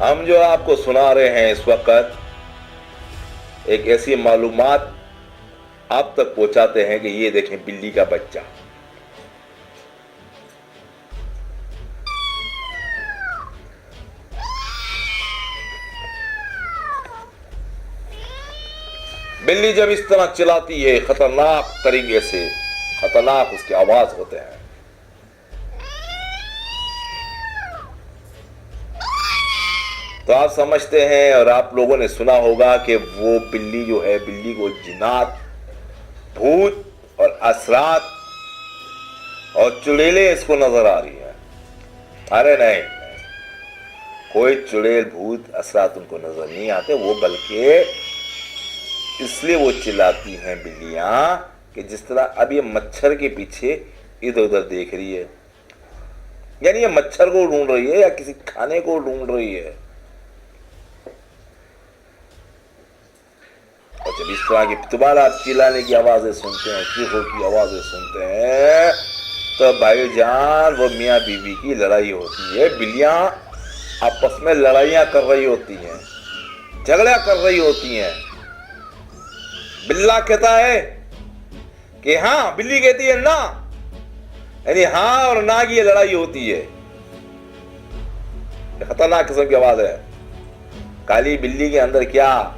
हम जो आपको सुना रहे हैं इस वक्त एक ऐसी मालूमात आप तक पहुंचाते हैं कि ये देखें बिल्ली का बच्चा। बिल्ली जब इस तरह चिल्लाती है खतरनाक तरीके से, खतरनाक उसके आवाज होते हैं। तो आप समझते हैं और आप लोगों ने सुना होगा कि वो बिल्ली जो है, बिल्ली को जिन्नात, भूत और असरात और चुड़ैलें इसको नजर आ रही है। अरे नहीं, कोई चुड़ैल भूत असरात उनको नजर नहीं आते। वो बल्कि इसलिए वो चिल्लाती हैं बिल्लियां कि जिस तरह अब ये मच्छर के पीछे इधर उधर देख रही है, यानी ये मच्छर को ढूंढ रही है या किसी खाने को ढूंढ रही है। और जब इस तरह की दोबारा चिल्लाने की आवाजें सुनते हैं, चीखों की आवाजें सुनते हैं, तो भाईजान वो मियाँ बीवी की लड़ाई होती है। बिल्लियां आपस में लड़ाइयां कर रही होती हैं, झगड़ा कर रही होती हैं। बिल्ला कहता है कि हाँ, बिल्ली कहती है ना, यानी हाँ और ना की लड़ाई होती है। खतरनाक किस्म की आवाज है। काली बिल्ली के अंदर क्या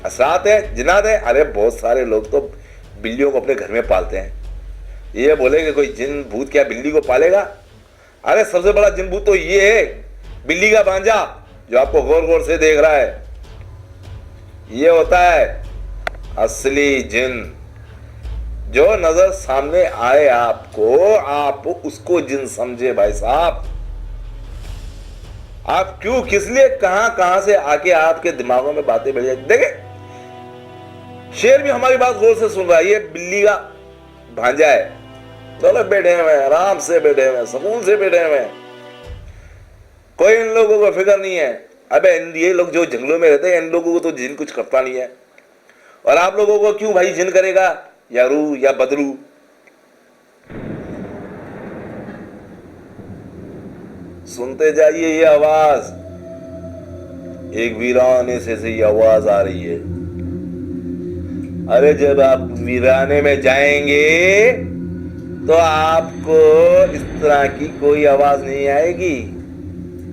असरात है, जिन्नात है। अरे बहुत सारे लोग तो बिल्लियों को अपने घर में पालते हैं। ये बोले कि कोई जिन भूत क्या बिल्ली को पालेगा? अरे सबसे बड़ा जिन भूत तो ये है बिल्ली का भांजा, जो आपको गौर गौर से देख रहा है। ये होता है असली जिन। जो नजर सामने आए आपको, आप उसको जिन समझे भाई साहब। आप क्यों, किस लिए, कहां कहां से आके आपके दिमागों में बातें बढ़ जाती। देखे, शेर भी हमारी बात गौर से सुन रहा है। ये बिल्ली का भांजा है, चलो बैठे हुए, आराम से बैठे हुए, सुकून से बैठे हुए, कोई इन लोगों को फिक्र नहीं है। अबे ये लोग जो जंगलों में रहते हैं, इन लोगों को तो जिन कुछ करता नहीं है। और आप लोगों को क्यों भाई जिन करेगा, या रूह या बदरू। सुनते जाइए ये आवाज, एक वीराने से ये आवाज आ रही है। अरे जब आप वीराने में जाएंगे तो आपको इस तरह की कोई आवाज नहीं आएगी।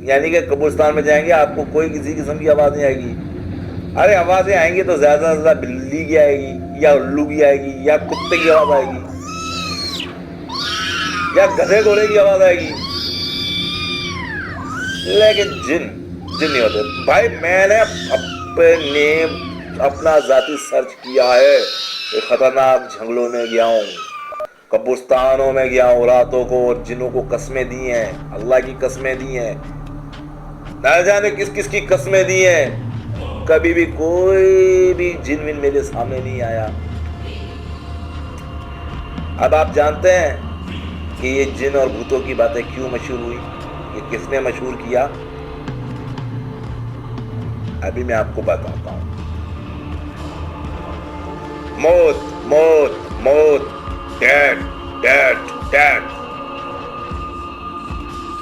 यानी कि कब्रिस्तान में जाएंगे, आपको कोई किसी किस्म की आवाज नहीं आएगी। अरे आवाजें आएंगी तो ज्यादा से ज्यादा बिल्ली की आएगी, या उल्लू की आएगी, या कुत्ते की आवाज आएगी, या गधे घोड़े की आवाज आएगी। लेकिन जिन नहीं होते भाई। मैंने अपना जाती सर्च किया है। खतरनाक जंगलों में गया हूँ, कब्रिस्तानों में गया हूँ रातों को, और जिनों को कस्में दी हैं, अल्लाह की कस्में दी हैं, ना जाने किस किस की कस्में दी हैं। कभी भी कोई भी जिन विन मेरे सामने नहीं आया। अब आप जानते हैं कि ये जिन और भूतों की बातें क्यों मशहूर हुई, ये किसने मशहूर किया? अभी मैं आपको बताता हूं। मौत मौत मौत, डेड डेड डेड।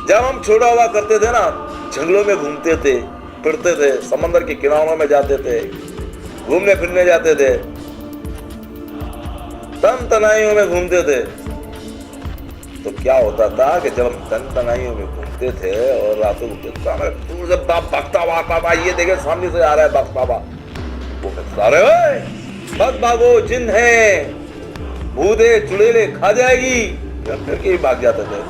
जब हम छोटा हुआ करते थे ना, जंगलों में घूमते थे, फिरते थे, समंदर के किनारों में जाते थे, घूमने फिरने जाते थे, तन तनाइयों में घूमते थे। तो क्या होता था कि जब हम तन तनाइयों में घूमते थे और रातों को दूर से बाप भागता हुआ, ये देखे सामने से आ रहा है भागता हुआ, वो सारे भाग भागो, जिन है, भूत है, चुड़ैले खा जाएगी, फिर के भाग जाते थे।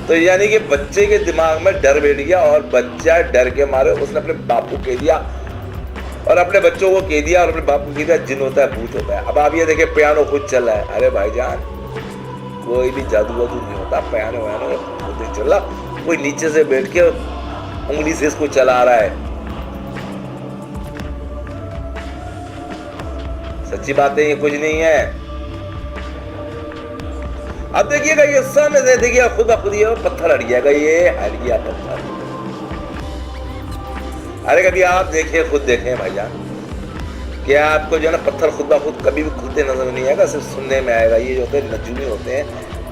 तो यानी कि बच्चे के दिमाग में डर बैठ गया, और बच्चा डर के मारे उसने अपने बाप को कह दिया, और अपने बच्चों को कह दिया, और अपने बाप को कह दिया जिन होता है, भूत होता है। अब आप ये देखे पियानो खुद चल रहा है। अरे भाईजान, कोई भी जादू वादू नहीं होता, पियानो वानो खुद नहीं चल रहा। कोई नीचे से बैठ के उंगली से इसको चला रहा है। सच्ची बात है, ये कुछ नहीं है। अब देखिएगा, ये सामने से देखिए खुदा खुद ये पत्थर हट जाएगा, ये हट गया पत्थर। अरे कभी आप देखिए, खुद देखें भाईजान, क्या आपको जो है ना पत्थर खुदा खुद कभी भी खुलते नजर नहीं आएगा, सिर्फ सुनने में आएगा। ये जो होते हैं नजूमी होते हैं,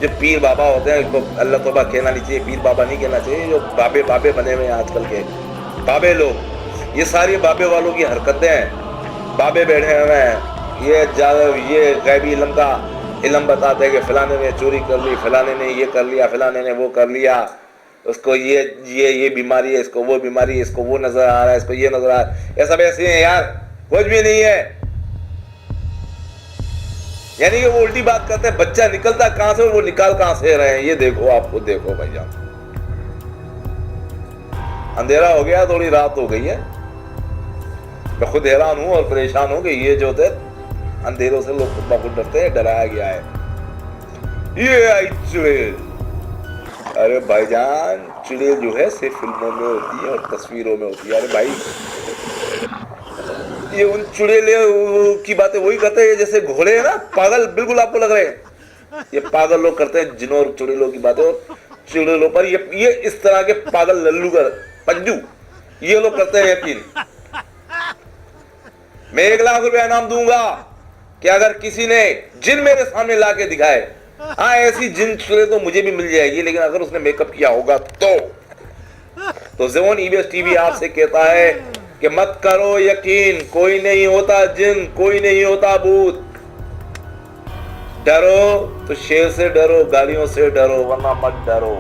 जो पीर बाबा होते हैं इनको अल्लाह तौबा कहना नहीं चाहिए, पीर बाबा नहीं कहना चाहिए। जो बाबे बाबे बने हुए हैं आजकल के बाबे लोग, ये सारी बाबे वालों की हरकतें हैं। बाबे बैठे हुए हैं, ये गैबी इल्म का इल्म बताते हैं कि फलाने ने चोरी कर ली, फलाने ने ये कर लिया, फलाने ने वो कर लिया, उसको ये बीमारी है, इसको वो बीमारी है, इसको वो नजर आ रहा है, इसको ये नजर आ रहा है। ये सब ऐसे हैं यार, कुछ भी नहीं है। यानी कि वो उल्टी बात करते हैं। बच्चा निकलता कहां से और वो निकाल कहां से रहे हैं, ये देखो, आपको देखो भैया। अंधेरा हो गया, थोड़ी रात हो गई है। मैं खुद हैरान हूं और परेशान हूं कि ये जो होते अंधेरों से लोग बहुत डरते हैं, डराया गया है। ये आई चुड़ैल। अरे भाईजान, चुड़ैल जो है सिर्फ फिल्मों में होती है और तस्वीरों में होती है। अरे भाई, ये उन चुड़ैलों की बातें वही करते हैं जैसे घोड़े है ना, पागल बिल्कुल आपको लग रहे हैं। ये पागल लोग करते हैं जिनों और चुड़ैलों की बातें, और चुड़ैलों पर ये इस तरह के पागल लल्लूगर पंजू ये लोग करते हैं यकीन। मैं 1 लाख रुपया इनाम दूंगा कि अगर किसी ने जिन मेरे सामने ला के दिखाए। हाँ, ऐसी जिन चुड़ैल तो मुझे भी मिल जाएगी, लेकिन अगर उसने मेकअप किया होगा तो ज़ोन ईबीएस टीवी आपसे कहता है कि मत करो यकीन, कोई नहीं होता जिन, कोई नहीं होता भूत। डरो तो शेर से डरो, गालियों से डरो, वरना मत डरो।